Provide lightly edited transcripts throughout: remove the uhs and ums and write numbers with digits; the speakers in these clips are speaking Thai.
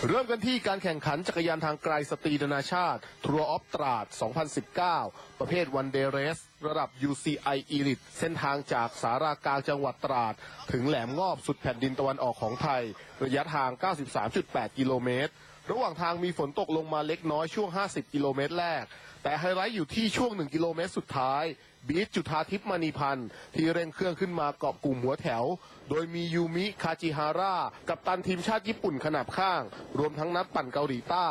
เริ่มกันที่การแข่งขันจักรยานทางไกลสตรีนานาชาติทัวร์ออฟตราด 2019 ประเภทวันเดย์เรสระดับ UCI Elite เส้นทางจากสารากลางจังหวัดตราดถึงแหลมงอบสุดแผ่นดินตะวันออกของไทยระยะทาง 93.8 กิโลเมตรระหว่างทางมีฝนตกลงมาเล็กน้อยช่วง 50 กิโลเมตรแรกแต่ไฮไลท์อยู่ที่ช่วง 1 กิโลเมตรสุดท้ายบีทจุธาทิพย์มณีพันธ์ที่เร่งเครื่องขึ้นมาเกาะกลุ่มหัวแถวโดยมียูมิคาจิฮาร่ากัปตันทีมชาติญี่ปุ่นขนาบข้างรวมทั้งนักปั่นเกาหลีใต้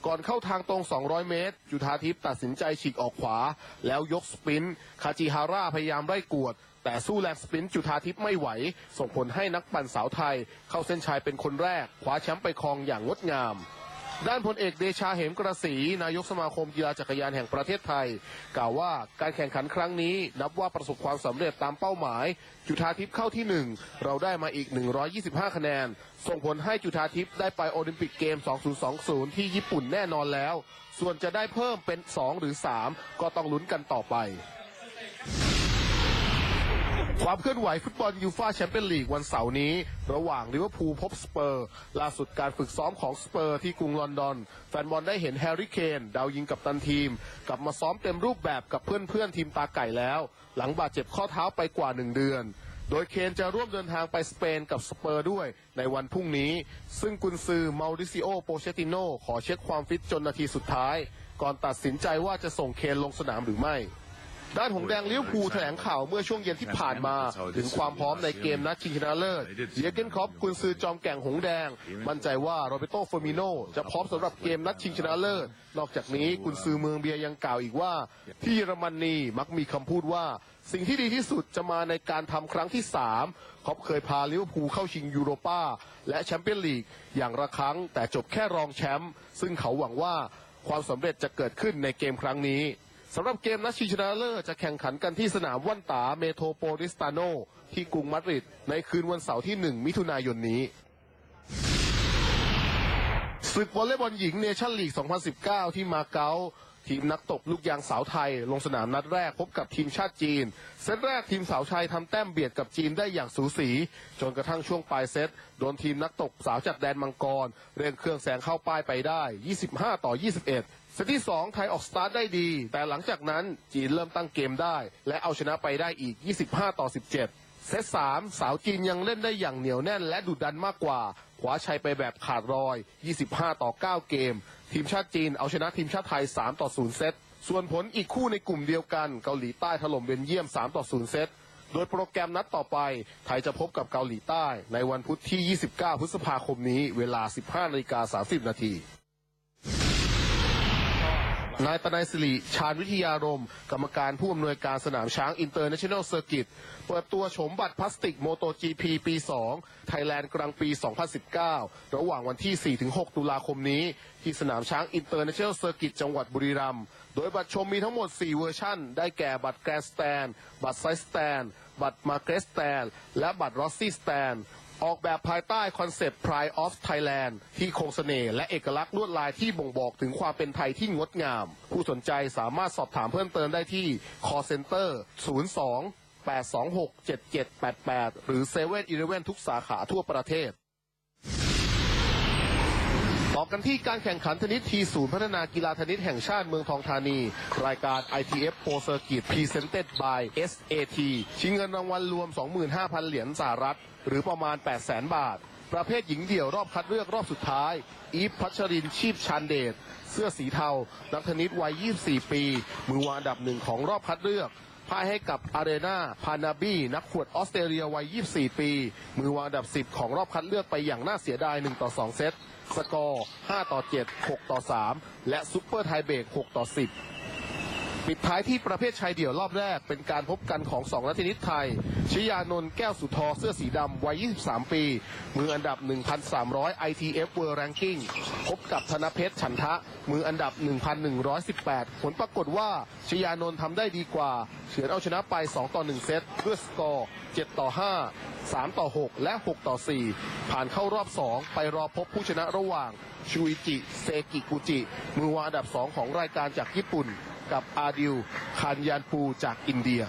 ก่อนเข้าทางตรง 200 เมตรจุธาทิพย์ตัดสินใจฉีกออกขวาแล้วยกสปรินต์คาจิฮาร่าพยายามไล่กวดแต่สู้แรงสปรินต์จุธาทิพย์ไม่ไหวส่งผลให้นักปั่นสาวไทยเข้าเส้นชัยเป็นคนแรกคว้าแชมป์ไปครองอย่างงดงามด้านพลเอกเดชาเหมกระศรีนายกสมาคมกีฬาจักรยานแห่งประเทศไทยกล่าวว่าการแข่งขันครั้งนี้นับว่าประสบความสำเร็จตามเป้าหมายจุธาทิพย์เข้าที่1เราได้มาอีก125คะแนนส่งผลให้จุธาทิพย์ได้ไปโอลิมปิกเกม 2020 ที่ญี่ปุ่นแน่นอนแล้วส่วนจะได้เพิ่มเป็น2หรือ3ก็ต้องลุ้นกันต่อไปความเคลื่อนไหวฟุตบอลยูฟ่าแชมเปี้ยนลีกวันเสาร์นี้ระหว่างลิเวอร์พูลพบสเปอร์ล่าสุดการฝึกซ้อมของสเปอร์ที่กรุงลอนดอนแฟนบอลได้เห็นแฮร์รี่เคนดาวยิงกัปตันทีมกลับมาซ้อมเต็มรูปแบบกับเพื่อนๆทีมตาไก่แล้วหลังบาดเจ็บข้อเท้าไปกว่า1 เดือนโดยเคนจะร่วมเดินทางไปสเปนกับสเปอร์ด้วยในวันพรุ่งนี้ซึ่งกุนซือมาริซิโอโปเชติโนขอเช็คความฟิตจนนาทีสุดท้ายก่อนตัดสินใจว่าจะส่งเคนลงสนามหรือไม่ด้านหงแดงลิเวอร์พูลแถลงข่าวเมื่อช่วงเย็นที่ผ่านมาถึงความพร้อมในเกมนัดชิงชนะเลิศเยอร์เกนคล็อปกุนซือจอมแกร่งหงแดงมั่นใจว่าโรเบโตเฟอร์มิโนจะพร้อมสำหรับเกมนัดชิงชนะเลิศนอกจากนี้กุนซือเมืองเบียร์ยังกล่าวอีกว่าที่เยอรมนีมักมีคำพูดว่าสิ่งที่ดีที่สุดจะมาในการทำครั้งที่3คล็อปเคยพาลิเวอร์พูลเข้าชิงยูโรปาและแชมเปี้ยนลีกอย่างละครั้งแต่จบแค่รองแชมป์ซึ่งเขาหวังว่าความสำเร็จจะเกิดขึ้นในเกมครั้งนี้สำหรับเกมนัดชิงชนะเลิศจะแข่งขันกันที่สนามว่านตาเมโทรโปลิสตาโนที่กรุงมาดริดในคืนวันเสาร์ที่1 มิถุนายนนี้ศึกวอลเลย์บอลหญิงเนชั่นลีก 2019 ที่มาเก๊าทีมนักตบลูกยางสาวไทยลงสนามนัดแรกพบกับทีมชาติจีนเซตแรกทีมสาวชัยทำแต้มเบียดกับจีนได้อย่างสูสีจนกระทั่งช่วงปลายเซตโดนทีมนักตบสาวจากแดนมังกรเร่งเครื่องแซงเข้าป้ายไปได้25-21เซตที่2ไทยออกสตาร์ทได้ดีแต่หลังจากนั้นจีนเริ่มตั้งเกมได้และเอาชนะไปได้อีก25-17เซต3สาวจีนยังเล่นได้อย่างเหนียวแน่นและดุดันมากกว่าคว้าชัยไปแบบขาดรอย25-9เกมทีมชาติจีนเอาชนะทีมชาติไทย3-0เซตส่วนผลอีกคู่ในกลุ่มเดียวกันเกาหลีใต้ถล่มเบลเยียม3-0เซตโดยโปรแกรมนัดต่อไปไทยจะพบกับเกาหลีใต้ในวันพุธที่29พฤษภาคมนี้เวลา 15:30 น.นายตนัยศิริชาญวิทยารมกรรมการผู้อำนวยการสนามช้างอินเตอร์เนชั่นแนลเซอร์กิตเปิดตัวโฉมบัตรพลาสติกโมโต GP ปี2ไทยแลนด์กลางปี 2019 ระหว่างวันที่ 4-6 ตุลาคมนี้ที่สนามช้างอินเตอร์เนชั่นแนลเซอร์กิตจังหวัดบุรีรัมย์โดยบัตรชมมีทั้งหมด4เวอร์ชั่นได้แก่บัตรแกรนด์สแตนบัตรไซส์สแตนบัตรมาร์เกรสสแตนและบัตรรอสซี่สแตนออกแบบภายใต้คอนเซปต์ Pride of Thailand ที่คงเสน่ห์และเอกลักษณ์ลวดลายที่บ่งบอกถึงความเป็นไทยที่งดงามผู้สนใจสามารถสอบถามเพิ่มเติมได้ที่ Call Center 02-826-7788 หรือ 7-Eleven ทุกสาขาทั่วประเทศต่อกันที่การแข่งขันเทนนิสที่ศูนย์พัฒนากีฬาเทนนิสแห่งชาติเมืองทองธานีรายการ ITF Pro Circuit Presented by SAT ชิงเงินรางวัลรวม 25,000 เหรียญสหรัฐหรือประมาณ 800,000 บาทประเภทหญิงเดี่ยวรอบคัดเลือกรอบสุดท้ายอีฟพัชรินชีพชานเดชเสื้อสีเทานักเทนนิสวัย 24 ปีมือวางอันดับ1ของรอบคัดเลือกพ่ายให้กับอารีนาพานาบีนักขวดออสเตรเลียวัย 24 ปีมือวางอันดับ10ของรอบคัดเลือกไปอย่างน่าเสียดาย1-2 เซตสกอร์ 5-7 6-3 และซุปเปอร์ไทเบรก 6-10 ปิดท้ายที่ประเภทชายเดี่ยวรอบแรกเป็นการพบกันของ2นักเทนนิสไทยชยานนท์แก้วสุทอเสื้อสีดำวัย 23 ปีมืออันดับ 1,300 ITF World Ranking พบกับธนเพชรฉันทะมืออันดับ 1,118 ผลปรากฏว่าชยานนท์ทำได้ดีกว่าเฉือนเอาชนะไป 2-1 เซตด้วยสกอร์ 7-5 3-6 และ 6-4 ผ่านเข้ารอบ 2 ไปรอพบผู้ชนะระหว่างชูอิจิเซกิกุจิมือวางอันดับ 2 ของรายการจากญี่ปุ่นกับอาดิลคานยานปูจากอินเดีย